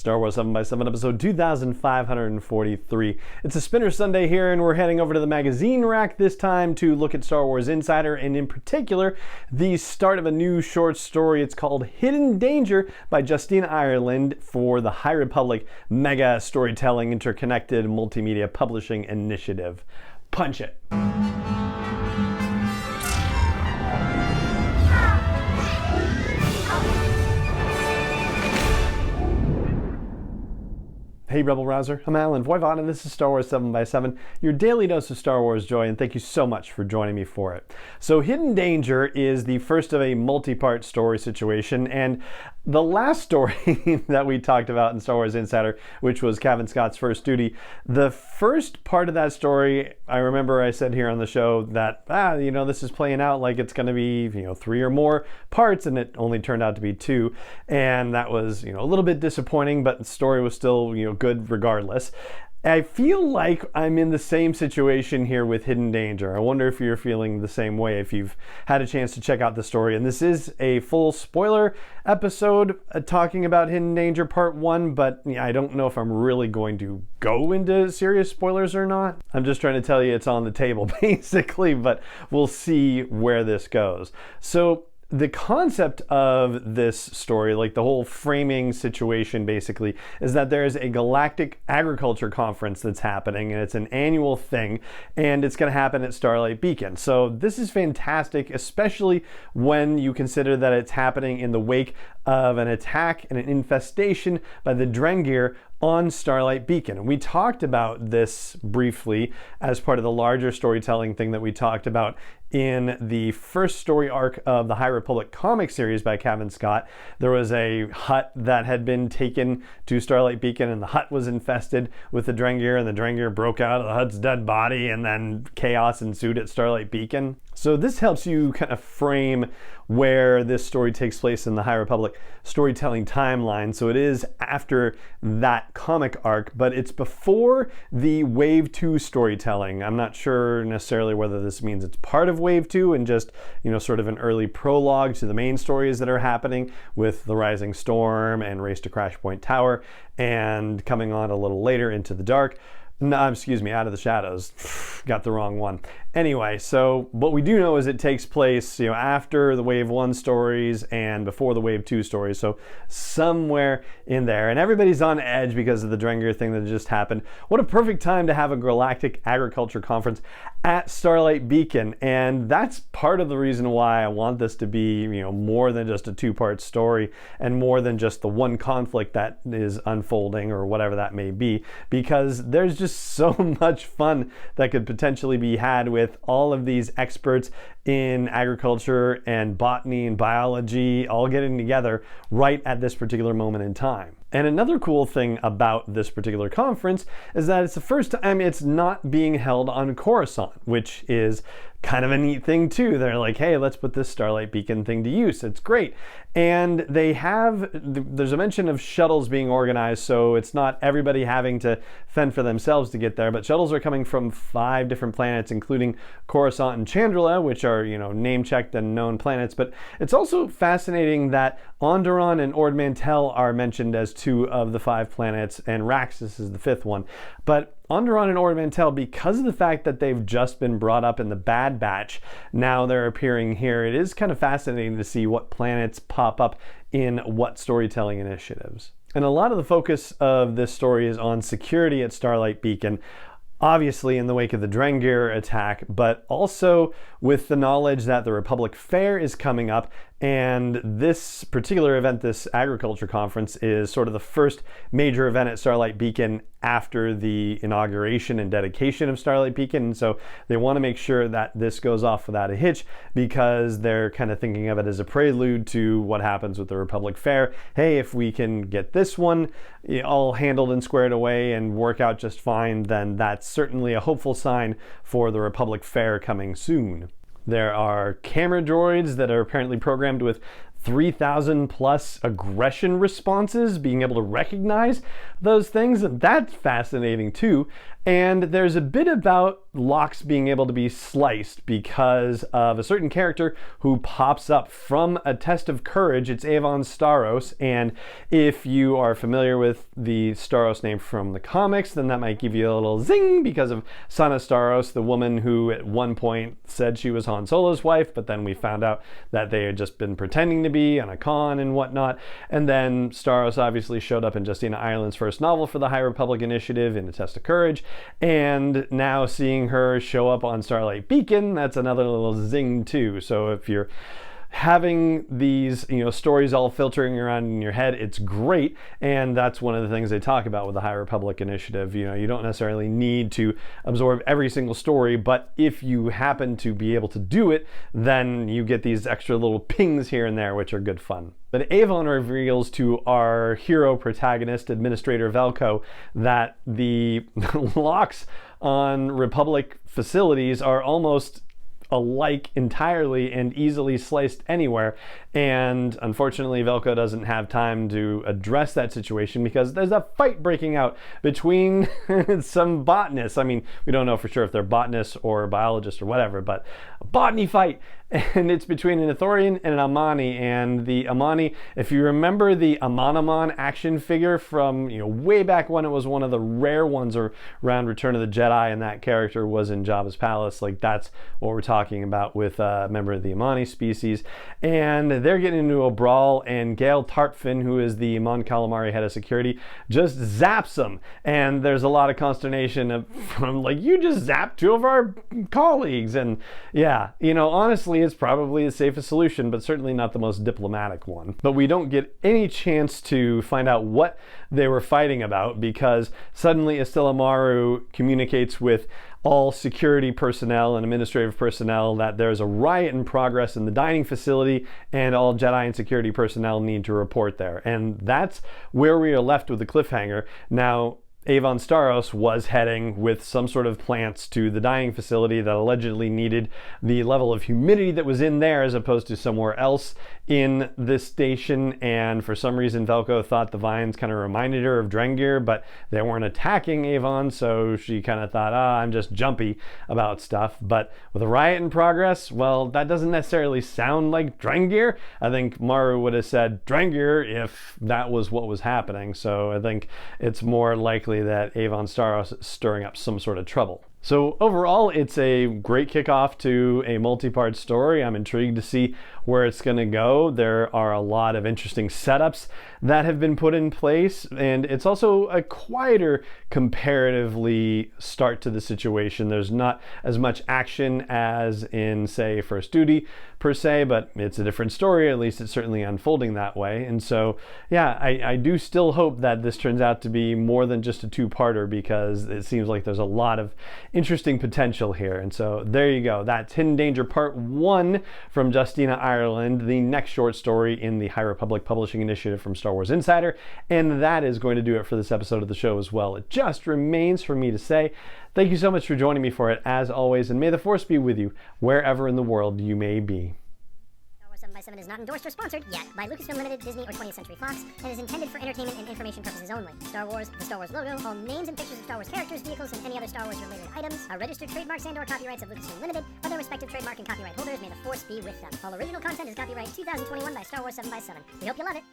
Star Wars 7x7 episode 2543. It's a Spinner Sunday here, and we're heading over to the magazine rack this time to look at Star Wars Insider, and in particular, the start of a new short story. It's called Hidden Danger by Justine Ireland for the High Republic Mega Storytelling Interconnected Multimedia Publishing Initiative. Punch it. Hey Rebel Rouser, I'm Alan Voivod, and this is Star Wars 7x7, your daily dose of Star Wars joy, and thank you so much for joining me for it. So Hidden Danger is the first of a multi-part story situation, and the last story that we talked about in Star Wars Insider, which was Cavan Scott's First Duty, the first part of that story, I remember I said here on the show that, this is playing out like it's going to be, 3 or more parts, and it only turned out to be 2, and that was, a little bit disappointing, but the story was still, good regardless. I feel like I'm in the same situation here with Hidden Danger. I wonder if you're feeling the same way, if you've had a chance to check out the story. And this is a full spoiler episode talking about Hidden Danger Part 1, but I don't know if I'm really going to go into serious spoilers or not. I'm just trying to tell you it's on the table, basically, but we'll see where this goes. So the concept of this story, like the whole framing situation basically, is that there's a galactic agriculture conference that's happening, and it's an annual thing, and it's going to happen at Starlight Beacon. So this is fantastic, especially when you consider that it's happening in the wake of an attack and an infestation by the Drengir on Starlight Beacon. And we talked about this briefly as part of the larger storytelling thing that we talked about in the first story arc of the High Republic comic series by Cavan Scott. There was a hut that had been taken to Starlight Beacon, and the hut was infested with the Drengir, and the Drengir broke out of the hut's dead body, and then chaos ensued at Starlight Beacon. So this helps you kind of frame where this story takes place in the High Republic storytelling timeline. So it is after that comic arc, but it's before the Wave 2 storytelling. I'm not sure necessarily whether this means it's part of Wave 2 and just, sort of an early prologue to the main stories that are happening with the Rising Storm and Race to Crash Point Tower, and coming on a little later into the dark. No, excuse me, Out of the Shadows. Got the wrong one. Anyway, so what we do know is it takes place, after the Wave 1 stories and before the Wave 2 stories, so somewhere in there. And everybody's on edge because of the Drengir thing that just happened. What a perfect time to have a galactic agriculture conference at Starlight Beacon, and that's part of the reason why I want this to be, more than just a 2-part story and more than just the one conflict that is unfolding or whatever that may be, because there's just so much fun that could potentially be had with all of these experts in agriculture and botany and biology all getting together right at this particular moment in time. And another cool thing about this particular conference is that it's the first time it's not being held on Coruscant, which is kind of a neat thing too. They're like, hey, let's put this Starlight Beacon thing to use. It's great. And there's a mention of shuttles being organized, so it's not everybody having to fend for themselves to get there, but shuttles are coming from 5 different planets, including Coruscant and Chandrila, which are, name-checked and known planets. But it's also fascinating that Onderon and Ord Mantell are mentioned as 2 of the 5 planets, and Raxus is the 5th one. But Onderon and Ord Mantell, because of the fact that they've just been brought up in the Bad Batch, now they're appearing here. It is kind of fascinating to see what planets pop up in what storytelling initiatives. And a lot of the focus of this story is on security at Starlight Beacon, obviously in the wake of the Drengir attack, but also with the knowledge that the Republic Fair is coming up, and this particular event, this agriculture conference, is sort of the first major event at Starlight Beacon after the inauguration and dedication of Starlight Beacon. And so they want to make sure that this goes off without a hitch, because they're kind of thinking of it as a prelude to what happens with the Republic Fair. Hey, if we can get this one all handled and squared away and work out just fine, then that's certainly a hopeful sign for the Republic Fair coming soon. There are camera droids that are apparently programmed with 3,000 plus aggression responses, being able to recognize those things. That's fascinating too. And there's a bit about locks being able to be sliced because of a certain character who pops up from a test of courage. It's Avon Starros, and if you are familiar with the Starros name from the comics, then that might give you a little zing because of Sana Starros, the woman who at one point said she was Han Solo's wife, but then we found out that they had just been pretending to be on a con and whatnot. And then Starros obviously showed up in Justina Ireland's first novel for the High Republic Initiative in A Test of Courage, and now seeing her show up on Starlight Beacon, that's another little zing too. So if you're having these, stories all filtering around in your head, it's great. And that's one of the things they talk about with the High Republic Initiative. You don't necessarily need to absorb every single story, but if you happen to be able to do it, then you get these extra little pings here and there, which are good fun. But Avon reveals to our hero protagonist, Administrator Velko, that the locks on Republic facilities are almost alike entirely and easily sliced anywhere. And unfortunately, Velko doesn't have time to address that situation because there's a fight breaking out between some botanists. I mean, we don't know for sure if they're botanists or biologists or whatever, but a botany fight. And it's between an Ithorian and an Amani. And the Amani, if you remember the Amanaman action figure from way back when, it was one of the rare ones around Return of the Jedi, and that character was in Jabba's palace. Like, that's what we're talking about with a member of the Amani species. And they're getting into a brawl, and Gail Tarpfin, who is the Mon Calamari head of security, just zaps them. And there's a lot of consternation from like, you just zapped two of our colleagues. And yeah, honestly, it's probably the safest solution, but certainly not the most diplomatic one. But we don't get any chance to find out what they were fighting about because suddenly Estella Maru communicates with all security personnel and administrative personnel that there's a riot in progress in the dining facility and all Jedi and security personnel need to report there. And that's where we are left with the cliffhanger. Now, Avon Starros was heading with some sort of plants to the dining facility that allegedly needed the level of humidity that was in there as opposed to somewhere else in this station. And for some reason, Velko thought the vines kind of reminded her of Drengir, but they weren't attacking Avon, so she kind of thought, I'm just jumpy about stuff. But with a riot in progress, well, that doesn't necessarily sound like Drengir. I think Maru would have said Drengir if that was what was happening. So I think it's more likely that Avon Starros is stirring up some sort of trouble. So overall, it's a great kickoff to a multi-part story. I'm intrigued to see where it's going to go. There are a lot of interesting setups that have been put in place, and it's also a quieter comparatively start to the situation. There's not as much action as in, say, First Duty per se, but it's a different story. At least it's certainly unfolding that way. And so, yeah, I do still hope that this turns out to be more than just a two-parter because it seems like there's a lot of interesting potential here. And so there you go. That's Hidden Danger Part 1 from Justina Ireland, the next short story in the High Republic Publishing Initiative from Star Wars Insider. And that is going to do it for this episode of the show as well. It just remains for me to say thank you so much for joining me for it, as always, and may the Force be with you wherever in the world you may be. 7x7 is not endorsed or sponsored yet by Lucasfilm Limited, Disney, or 20th Century Fox, and is intended for entertainment and information purposes only. Star Wars, the Star Wars logo, all names and pictures of Star Wars characters, vehicles, and any other Star Wars related items are registered trademarks and/or copyrights of Lucasfilm Limited, or their respective trademark and copyright holders. May the Force be with them. All original content is copyright 2021 by Star Wars 7x7. We hope you love it.